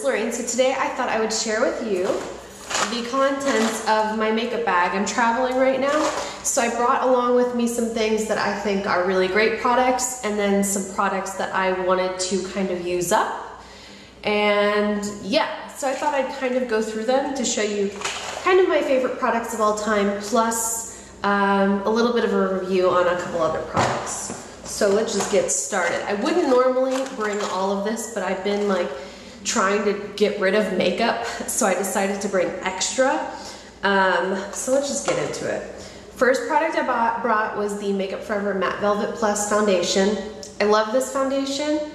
it's Lorraine. So today I thought I would share with you the contents of my makeup bag. I'm traveling right now, so I brought along with me some things that I think are really great products, and then some products that I wanted to kind of use up. And yeah, so I thought I'd kind of go through them to show you kind of my favorite products of all time, plus a little bit of a review on a couple other products. So let's just get started. I wouldn't normally bring all of this, but I've been like trying to get rid of makeup, so I decided to bring extra. So let's just get into it. First product I brought was the Makeup Forever Matte Velvet Plus Foundation. I love this foundation.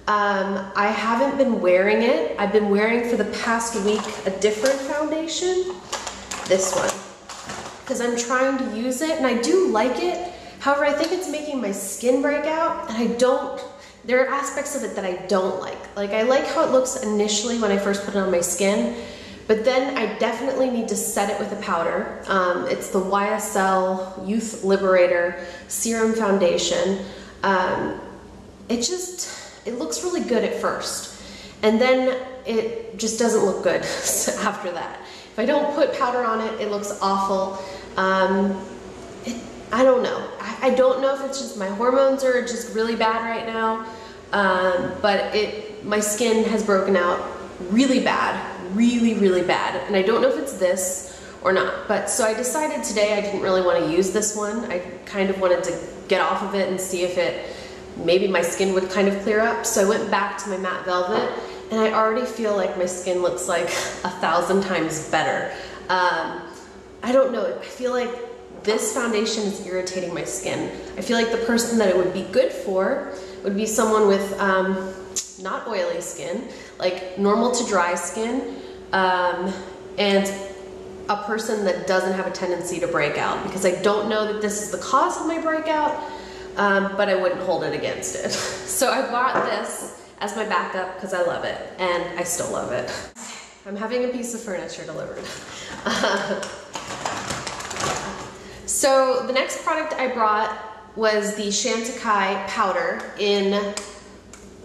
I haven't been wearing it. I've been wearing for the past week a different foundation, this one, because I'm trying to use it, and I do like it. However, I think it's making my skin break out, and there are aspects of it that I don't like. Like, I like how it looks initially when I first put it on my skin, but then I definitely need to set it with a powder. It's the YSL Youth Liberator Serum Foundation. It looks really good at first, and then it just doesn't look good after that. If I don't put powder on it, it looks awful. I don't know. I don't know if it's just my hormones are just really bad right now, but my skin has broken out really bad, really bad, and I don't know if it's this or not. But so I decided today I didn't really want to use this one. I kind of wanted to get off of it and see if maybe my skin would kind of clear up. So I went back to my matte velvet, and I already feel like my skin looks like 1,000 times better. I don't know, I feel like this foundation is irritating my skin. I feel like the person that it would be good for would be someone with not oily skin, like normal to dry skin, and a person that doesn't have a tendency to break out, because I don't know that this is the cause of my breakout, but I wouldn't hold it against it. So I bought this as my backup because I love it, and I still love it. I'm having a piece of furniture delivered. So the next product I brought was the Chantecaille powder in, let's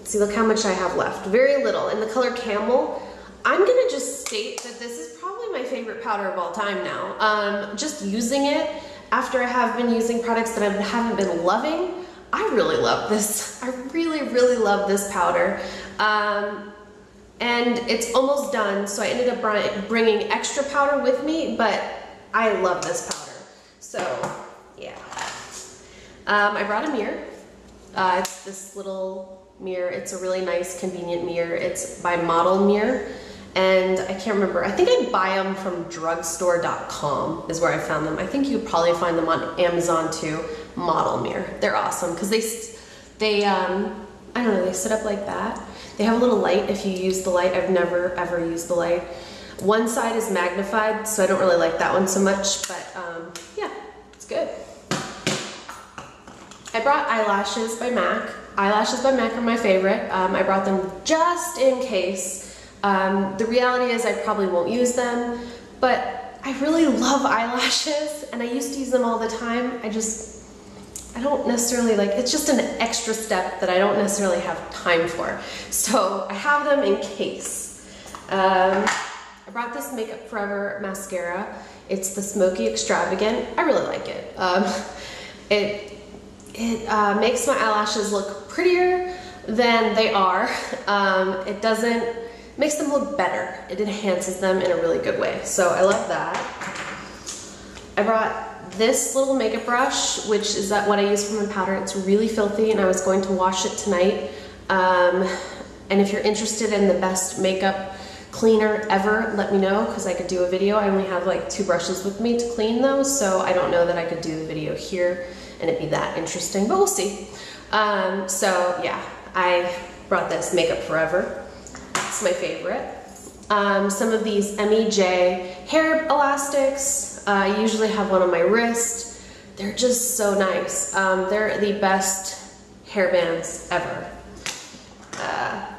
see, look how much I have left. Very little, in the color Camel. I'm gonna just state that this is probably my favorite powder of all time now. Just using it after I have been using products that I haven't been loving, I really love this. I really love this powder. And it's almost done, so I ended up bringing extra powder with me, but I love this powder. So, yeah. I brought a mirror. It's this little mirror. It's a really nice, convenient mirror. It's by Model Mirror, and I can't remember. I think I buy them from drugstore.com is where I found them. I think you could probably find them on Amazon too. Model Mirror. They're awesome because they I don't know, they sit up like that. They have a little light if you use the light. I've never ever used the light. One side is magnified, so I don't really like that one so much, but yeah, it's good. I brought eyelashes by MAC. Eyelashes by MAC are my favorite. I brought them just in case. The reality is I probably won't use them, but I really love eyelashes, and I used to use them all the time. I don't necessarily like, it's just an extra step that I don't necessarily have time for. So I have them in case. I brought this Makeup Forever mascara. It's the Smoky Extravagant. I really like it. It makes my eyelashes look prettier than they are. Makes them look better. It enhances them in a really good way. So I love that. I brought this little makeup brush, which is what I use for my powder. It's really filthy, and I was going to wash it tonight. And if you're interested in the best makeup cleaner ever, let me know, because I could do a video. I only have like 2 brushes with me to clean those, so I don't know that I could do the video here and it'd be that interesting, but we'll see. So yeah, I brought this Makeup Forever. It's my favorite. Some of these MEJ hair elastics. I usually have one on my wrist. They're just so nice. They're the best hair bands ever.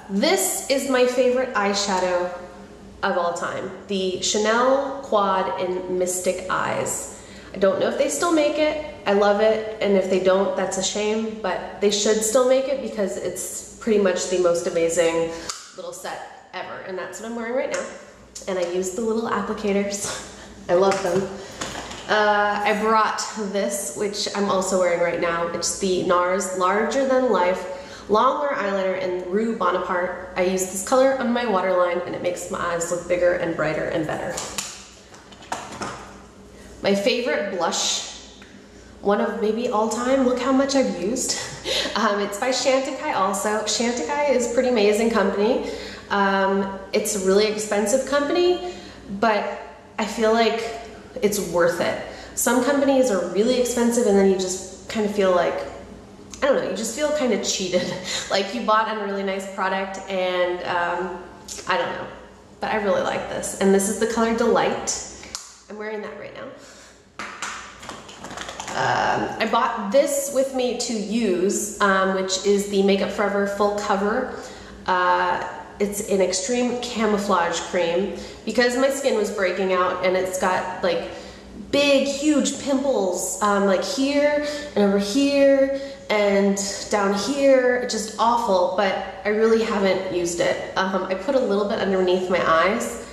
This is my favorite eyeshadow of all time. The Chanel Quad in Mystic Eyes. I don't know if they still make it. I love it, and if they don't, that's a shame, but they should still make it because it's pretty much the most amazing little set ever, and that's what I'm wearing right now. And I use the little applicators. I love them. I brought this, which I'm also wearing right now. It's the NARS Larger Than Life Longwear Eyeliner in Rue Bonaparte. I use this color on my waterline, and it makes my eyes look bigger and brighter and better. My favorite blush, one of maybe all time, look how much I've used. It's by Chantecaille also. Chantecaille is a pretty amazing company. It's a really expensive company, but I feel like it's worth it. Some companies are really expensive and then you just kind of feel like, I don't know, you just feel kind of cheated. Like you bought a really nice product and I don't know, but I really like this. And this is the color Delight. I'm wearing that right now. I bought this with me to use, which is the Makeup Forever Full Cover. It's an extreme camouflage cream because my skin was breaking out and it's got like big, huge pimples like here and over here and down here, just awful, but I really haven't used it. I put a little bit underneath my eyes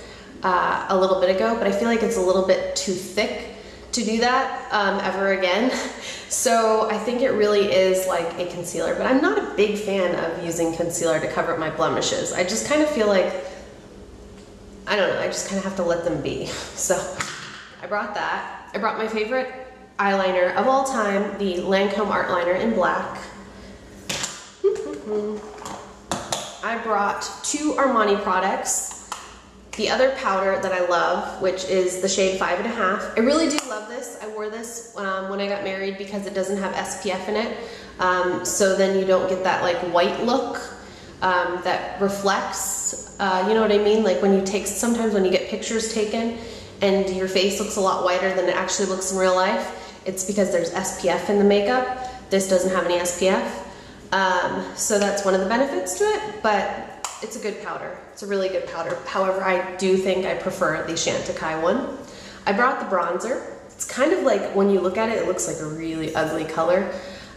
a little bit ago, but I feel like it's a little bit too thick to do that ever again. So I think it really is like a concealer, but I'm not a big fan of using concealer to cover up my blemishes. I just kind of feel like, I don't know, I just kind of have to let them be. So I brought that. I brought my favorite eyeliner of all time, the Lancome Art Liner in black. I brought 2 Armani products. The other powder that I love, which is the shade 5.5. I really do love this. I wore this when I got married because it doesn't have SPF in it. So then you don't get that like white look that reflects, you know what I mean? Like when you take, sometimes when you get pictures taken and your face looks a lot whiter than it actually looks in real life, it's because there's SPF in the makeup. This doesn't have any SPF. So that's one of the benefits to it, but it's a good powder. It's a really good powder. However, I do think I prefer the Chantecaille one. I brought the bronzer. It's kind of like, when you look at it, it looks like a really ugly color.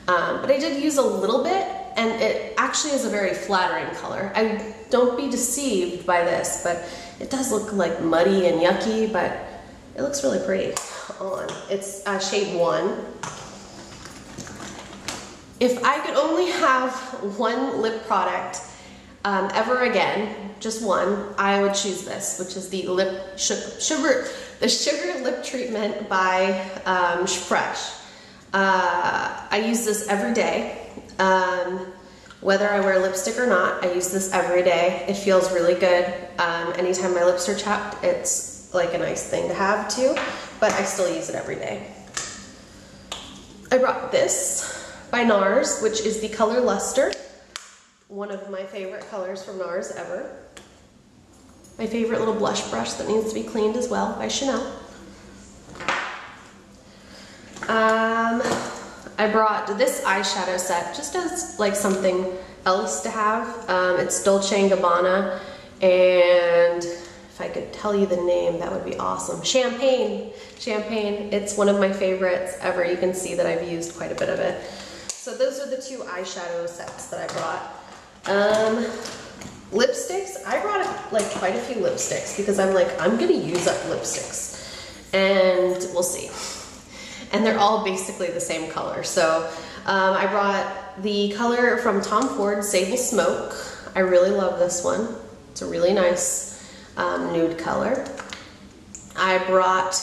But I did use a little bit, and it actually is a very flattering color. Don't be deceived by this, but it does look like muddy and yucky, but it looks really pretty on. It's shade 1. If I could only have one lip product ever again, just one, I would choose this, which is the Sugar Lip Treatment by Fresh. I use this every day. Whether I wear lipstick or not, I use this every day. It feels really good. Anytime my lips are chapped, it's like a nice thing to have too, but I still use it every day. I brought this by NARS, which is the color Luster. One of my favorite colors from NARS ever. My favorite little blush brush that needs to be cleaned as well, by Chanel. I brought this eyeshadow set just as like something else to have. It's Dolce & Gabbana, and if I could tell you the name, that would be awesome. Champagne. It's one of my favorites ever. You can see that I've used quite a bit of it. So those are the 2 eyeshadow sets that I brought. Lipsticks, I brought like quite a few lipsticks because I'm like, I'm gonna use up lipsticks, and we'll see. And they're all basically the same color. So I brought the color from Tom Ford, Sable Smoke. I really love this one. It's a really nice nude color. I brought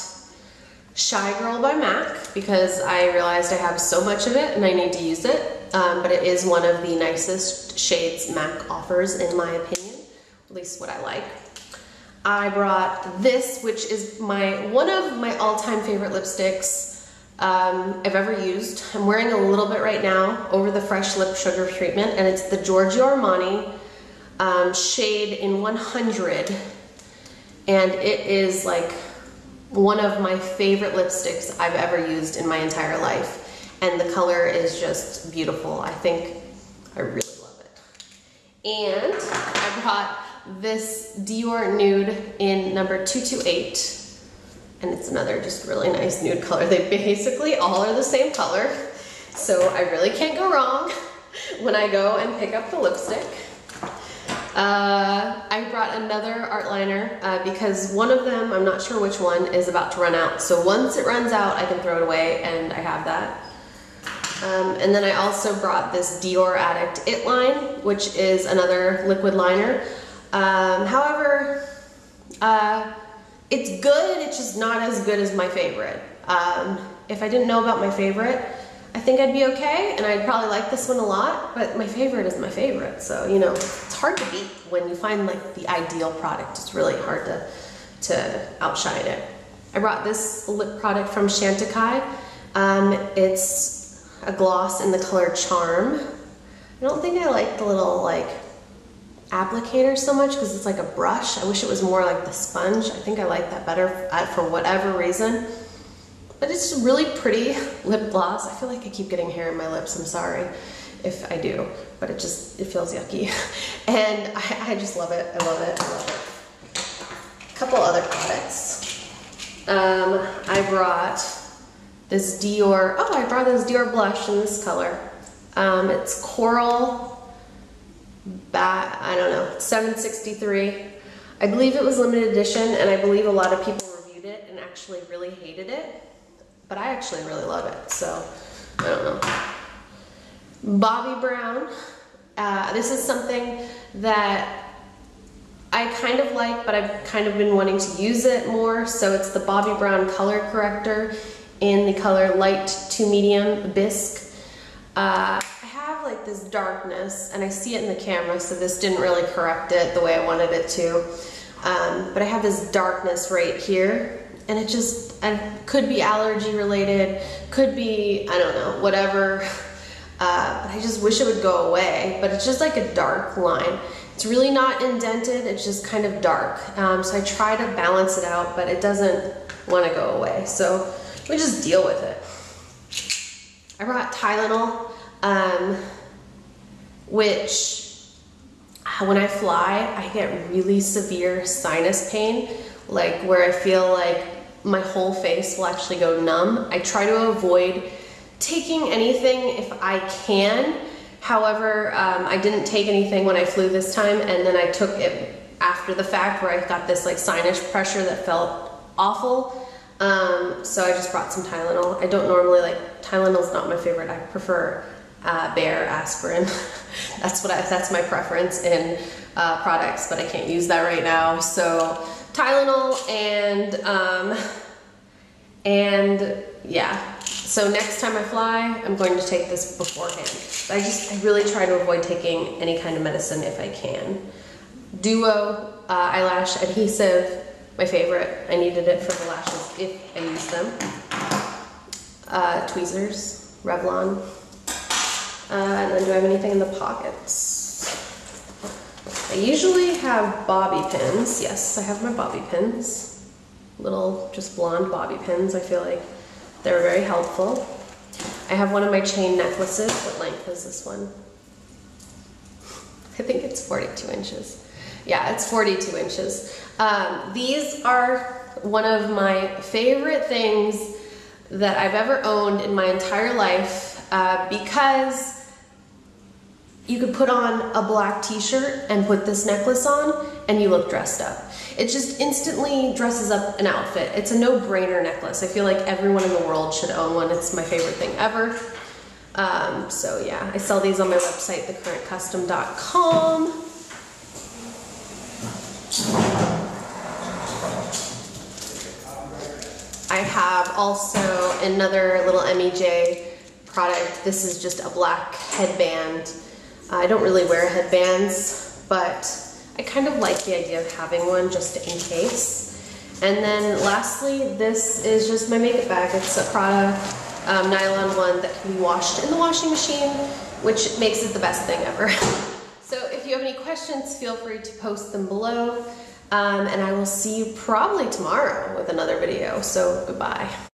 Shy Girl by MAC because I realized I have so much of it and I need to use it. But it is one of the nicest shades MAC offers, in my opinion, at least what I like. I brought this, which is one of my all-time favorite lipsticks I've ever used. I'm wearing a little bit right now over the Fresh Lip Sugar Treatment, and it's the Giorgio Armani shade in 100, and it is like one of my favorite lipsticks I've ever used in my entire life. And the color is just beautiful. I think I really love it. And I brought this Dior Nude in number 228. And it's another just really nice nude color. They basically all are the same color. So I really can't go wrong when I go and pick up the lipstick. I brought another art liner because one of them, I'm not sure which one, is about to run out. So once it runs out, I can throw it away, and I have that. And then I also brought this Dior Addict It line, which is another liquid liner. However, it's good, it's just not as good as my favorite. If I didn't know about my favorite, I think I'd be okay, and I'd probably like this one a lot, but my favorite is my favorite. So, you know, it's hard to beat when you find like the ideal product. It's really hard to outshine it. I brought this lip product from Chantecaille. It's a gloss in the color Charm. I don't think I like the little like applicator so much because it's like a brush. I wish it was more like the sponge. I think I like that better for whatever reason. But it's a really pretty lip gloss. I feel like I keep getting hair in my lips. I'm sorry if I do, but it feels yucky. And I just love it. I love it. I love it. A couple other products. I brought this Dior, I brought this Dior blush in this color. It's Coral, I don't know, 763. I believe it was limited edition, and I believe a lot of people reviewed it and actually really hated it. But I actually really love it, so I don't know. Bobbi Brown. This is something that I kind of like, but I've kind of been wanting to use it more. So it's the Bobbi Brown Color Corrector in the color Light to Medium Bisque. I have like this darkness, and I see it in the camera, so this didn't really correct it the way I wanted it to. But I have this darkness right here. And it could be allergy related, could be, I don't know, whatever. I just wish it would go away, but it's just like a dark line. It's really not indented, it's just kind of dark. So I try to balance it out, but it doesn't want to go away. So we just deal with it. I brought Tylenol, which when I fly, I get really severe sinus pain, like where I feel like my whole face will actually go numb. I try to avoid taking anything if I can. However, I didn't take anything when I flew this time, and then I took it after the fact where I got this like sinus pressure that felt awful. So I just brought some Tylenol. I don't normally like, Tylenol's not my favorite. I prefer Bayer aspirin. That's my preference in products, but I can't use that right now. So Tylenol and yeah. So next time I fly, I'm going to take this beforehand. I really try to avoid taking any kind of medicine if I can. Duo eyelash adhesive, my favorite. I needed it for the lashes if I use them. Tweezers, Revlon. And then do I have anything in the pockets? I usually have bobby pins. Yes, I have my bobby pins. Little, just blonde bobby pins. I feel like they're very helpful. I have one of my chain necklaces. What length is this one? I think it's 42 inches. Yeah, it's 42 inches. These are one of my favorite things that I've ever owned in my entire life because you could put on a black t-shirt and put this necklace on and you look dressed up. It just instantly dresses up an outfit. It's a no-brainer necklace. I feel like everyone in the world should own one. It's my favorite thing ever. So yeah, I sell these on my website, thecurrentcustom.com. I have also another little MEJ product. This is just a black headband. I don't really wear headbands, but I kind of like the idea of having one just in case. And then lastly, this is just my makeup bag. It's a Prada nylon one that can be washed in the washing machine, which makes it the best thing ever. So if you have any questions, feel free to post them below. And I will see you probably tomorrow with another video. So goodbye.